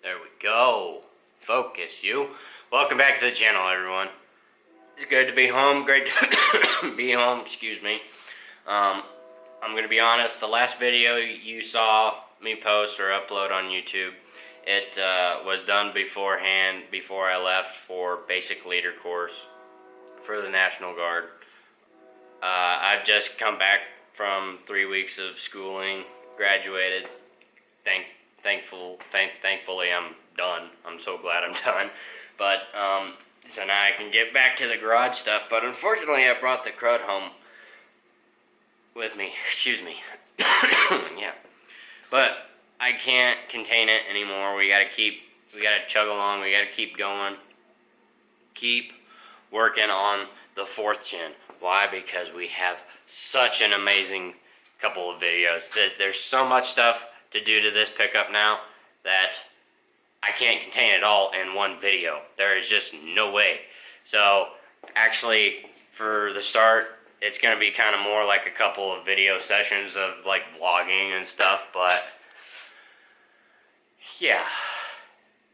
There we go. Focus, you. Welcome back to the channel, everyone. It's good to be home. Great to be home, excuse me. I'm going to be honest, the last video you saw me post or upload on YouTube, it was done beforehand, before I left for basic leader course for the National Guard. I've just come back from 3 weeks of schooling, graduated. Thankfully I'm done. I'm so glad I'm done. But so now I can get back to the garage stuff. But unfortunately, I brought the crud home with me. Excuse me. Yeah. But I can't contain it anymore. We gotta chug along. We gotta keep going. Keep working on the 4th gen. Why? Because we have such an amazing couple of videos. There's so much stuff to do to this pickup now that I can't contain it all in one video. There is just no way. So actually, for the start, it's going to be kind of more like a couple of video sessions of like vlogging and stuff, but yeah,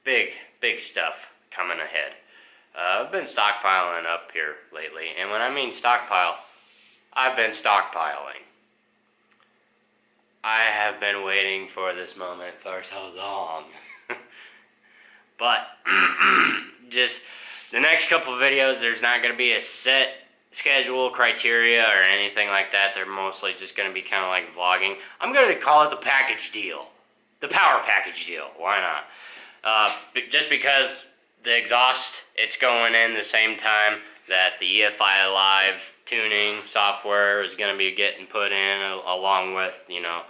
big stuff coming ahead. I've been stockpiling up here lately, and when I mean stockpile, I've been stockpiling. I have been waiting for this moment for so long. But just the next couple of videos, there's not going to be a set schedule, criteria, or anything like that. They're mostly just going to be kind of like vlogging. I'm going to call it the package deal. The power package deal. Why not? Just because the exhaust, it's going in the same time that the EFI Live tuning software is going to be getting put in, along with, you know,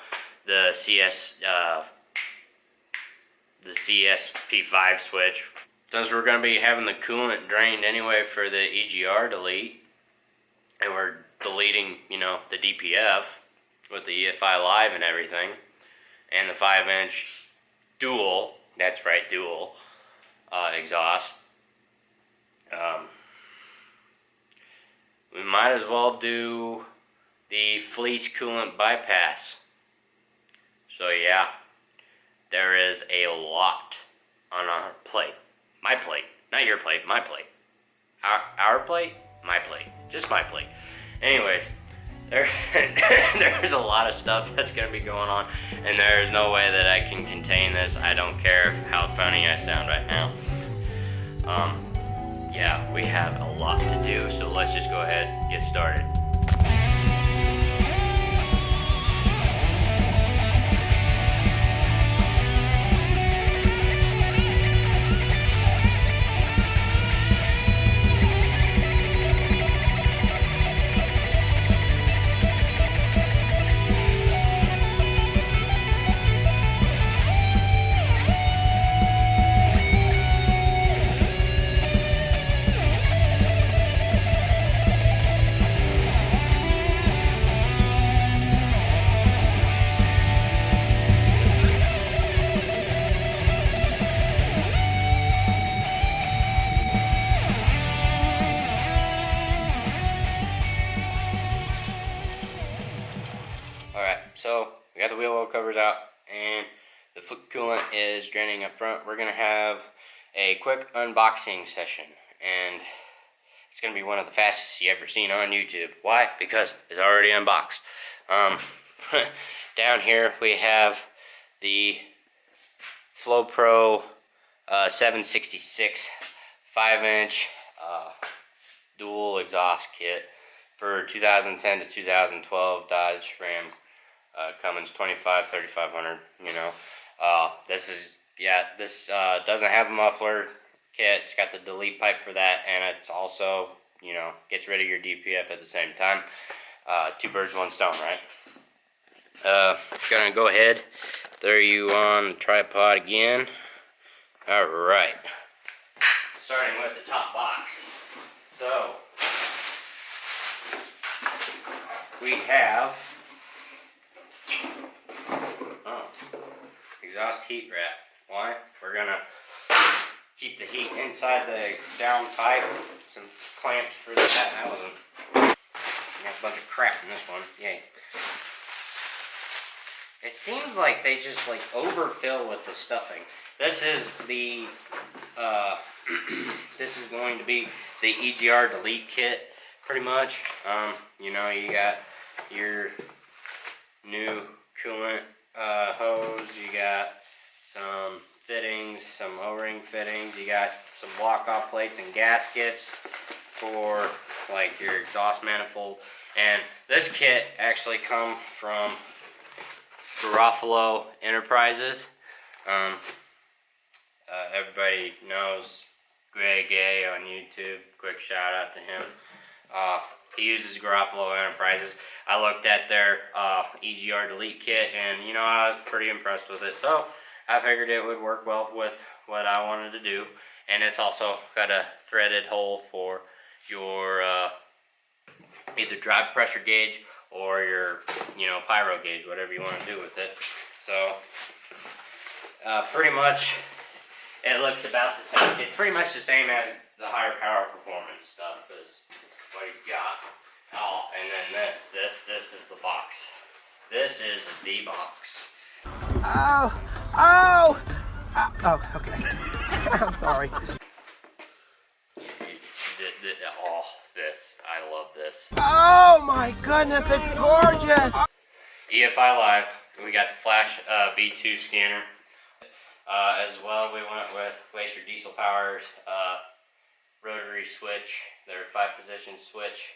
the CSP5 switch. Since we're going to be having the coolant drained anyway for the EGR delete, and we're deleting, you know, the DPF with the EFI Live and everything, and the 5-inch dual, that's right, dual exhaust, we might as well do the fleece coolant bypass. So yeah, there is a lot on our plate. My plate, not your plate, my plate. Our plate, my plate, just my plate. Anyways, there's a lot of stuff that's going to be going on, and there's no way that I can contain this. I don't care how funny I sound right now. Yeah, we have a lot to do, so let's just go ahead and get started. So we got the wheel well covers out, and the coolant is draining up front. We're going to have a quick unboxing session, and it's going to be one of the fastest you ever seen on YouTube. Why? Because it's already unboxed. Down here we have the FlowPro 766 5-inch dual exhaust kit for 2010 to 2012 Dodge Ram Cummins 3500, you know. This doesn't have a muffler kit. It's got the delete pipe for that, and it's also, you know, gets rid of your DPF at the same time. 2 birds, 1 stone, right? Gonna go ahead, throw you on the tripod again. Alright. Starting with the top box. So, we have exhaust heat wrap. Why? We're gonna keep the heat inside the down pipe. Some clamps for that. That wasn't. Got a bunch of crap in this one. Yay. It seems like they just like overfill with the stuffing. This is the this is going to be the EGR delete kit, pretty much. You know, you got your new coolant hose, you got some fittings, some O-ring fittings, you got some block-off plates and gaskets for like your exhaust manifold. And this kit actually comes from Garofalo Enterprises. Everybody knows Greg A on YouTube. Quick shout out to him. He uses Garofalo Enterprises. I looked at their EGR delete kit, and you know, I was pretty impressed with it. So I figured it would work well with what I wanted to do. And it's also got a threaded hole for your either drive pressure gauge or your, you know, pyro gauge, whatever you want to do with it. So pretty much it looks about the same. It's pretty much the same as the higher power performance stuff is what he's got. Oh, and then this is the box. This is the box. Oh, okay. I'm sorry. Oh, this, I love this. Oh my goodness, it's gorgeous. EFI Live, we got the Flash V2 scanner. As well, we went with Glacier Diesel Power's rotary switch, their 5-position switch.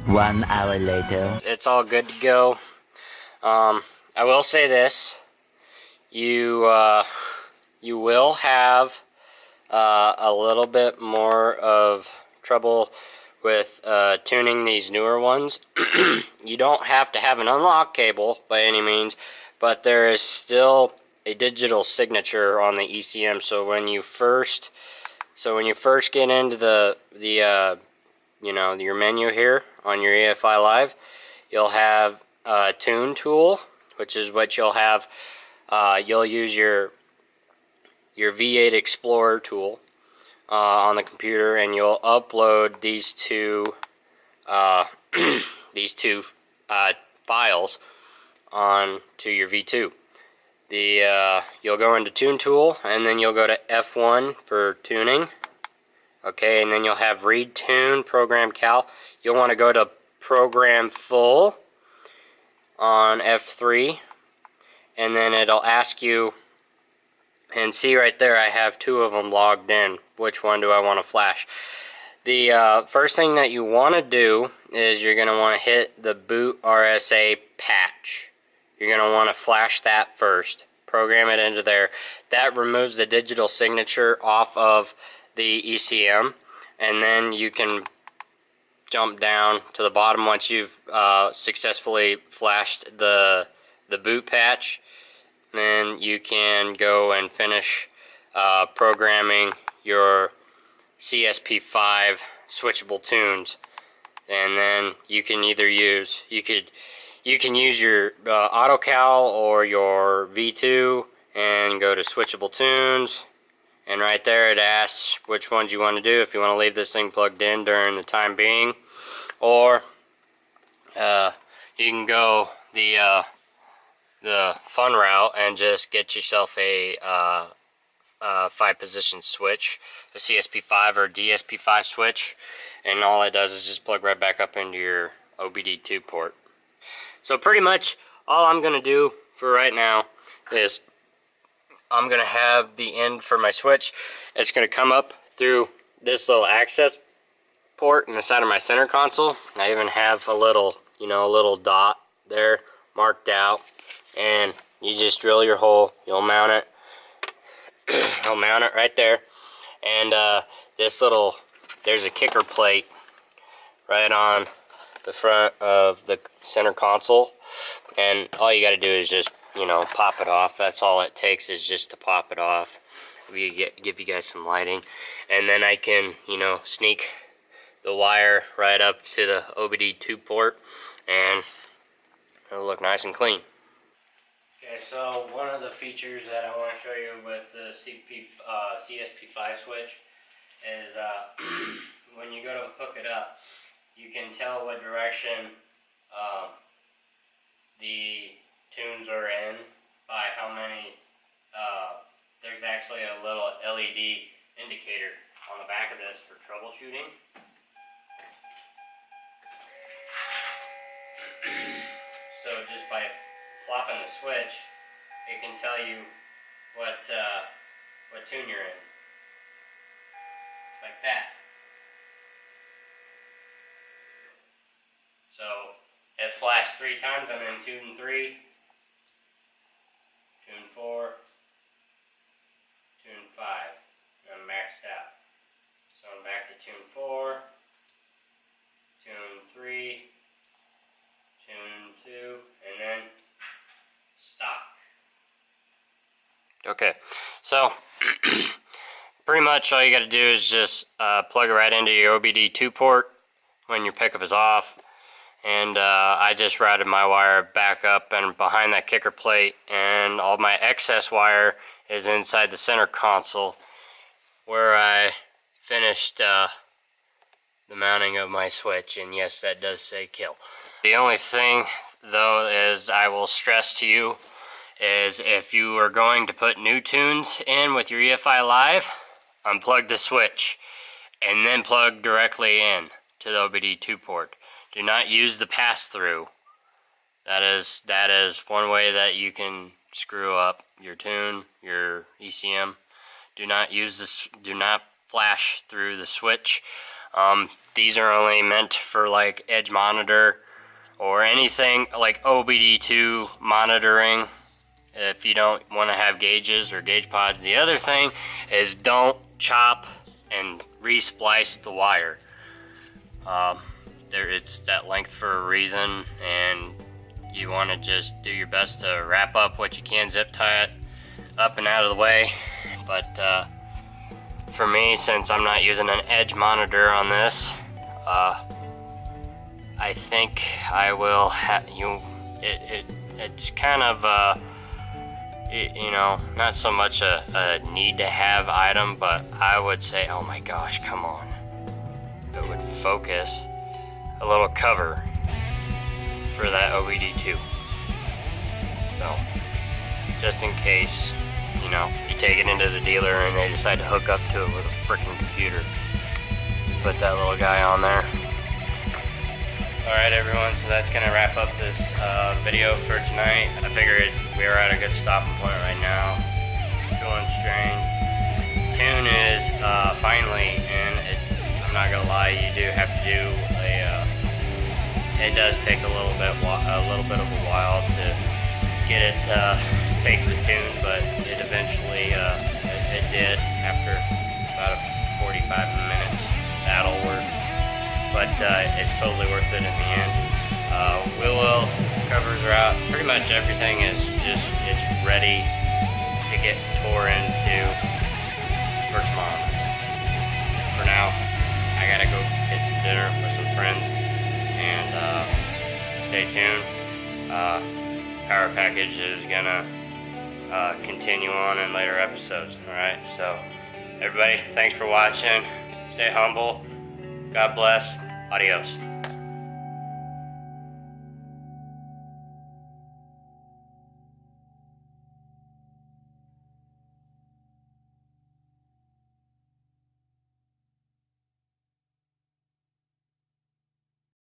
One hour later. It's all good to go. I will say this: you will have a little bit more of trouble with tuning these newer ones. You don't have to have an unlock cable by any means, but there is still a digital signature on the ECM. So when you first get into the you know, your menu here on your EFI Live, you'll have a tune tool, which is what you'll have. You'll use your V8 Explorer tool on the computer, and you'll upload these two files onto your V2. You'll go into Tune Tool, and then you'll go to F1 for tuning. Okay, and then you'll have Read Tune, Program Cal. You'll want to go to Program Full on F3, and then it'll ask you, and see right there I have 2 of them logged in. Which one do I want to flash? The first thing that you want to do is you're going to want to hit the boot RSA patch. You're going to want to flash that first. Program it into there. That removes the digital signature off of the ECM, and then you can jump down to the bottom once you've successfully flashed the boot patch. Then you can go and finish programming your CSP5 switchable tunes, and then you can either use you can use your AutoCal or your V2 and go to switchable tunes. And right there it asks which ones you want to do, if you want to leave this thing plugged in during the time being, or you can go the fun route and just get yourself a 5-position switch, a CSP5 or DSP5 switch, and all it does is just plug right back up into your OBD2 port. So pretty much all I'm going to do for right now is I'm going to have the end for my switch. It's going to come up through this little access port in the side of my center console. I even have a little, you know, a little dot there marked out, and you just drill your hole, you'll mount it I'll mount it right there. And there's a kicker plate right on the front of the center console. And all you gotta do is just, pop it off. That's all it takes, is just to pop it off. Give you guys some lighting. And then I can, sneak the wire right up to the OBD2 port, and it'll look nice and clean. Okay, so one of the features that I want to show you with the CSP5 switch is when you go to hook it up, you can tell what direction the tunes are in by how many. There's actually a little LED indicator on the back of this for troubleshooting. So just by flopping the switch, it can tell you what tune you're in. Like that. So it flashed 3 times. I'm in tune 3, tune 4, tune 5. I'm maxed out. So I'm back to tune 4, tune 3, tune 2, and then stop. Okay, so pretty much all you got to do is just plug it right into your OBD2 port when your pickup is off. And I just routed my wire back up and behind that kicker plate, and all my excess wire is inside the center console where I finished the mounting of my switch. And yes, that does say kill. The only thing though is I will stress to you is if you are going to put new tunes in with your EFI Live, unplug the switch and then plug directly in to the OBD2 port. Do not use the pass-through. That is one way that you can screw up your tune, your ECM. Do not use this. Do not flash through the switch. These are only meant for like edge monitor or anything like OBD2 monitoring. If you don't want to have gauges or gauge pods. The other thing is don't chop and re-splice the wire. It's that length for a reason, and you want to just do your best to wrap up what you can, zip tie it up and out of the way. But for me, since I'm not using an edge monitor on this, I think I will have you. It's kind of not so much a need to have item, but I would say, oh my gosh, come on, if it would focus. A little cover for that OBD2. So, just in case, you take it into the dealer and they decide to hook up to it with a freaking computer. Put that little guy on there. Alright everyone, so that's gonna wrap up this video for tonight. I figure we're at a good stopping point right now. Going strange. Tune is finally in. I'm not gonna lie, you do have to do it does take a little bit of a while to get it take the tune, but it eventually it did after about 45 minutes. That'll work, but it's totally worth it in the end. Wheel well covers are out. Pretty much everything is it's ready to get tore into for tomorrow. For now, I gotta go get some dinner with some friends. And stay tuned. Power package is gonna continue on in later episodes. Alright, so everybody, thanks for watching. Stay humble. God bless. Adios.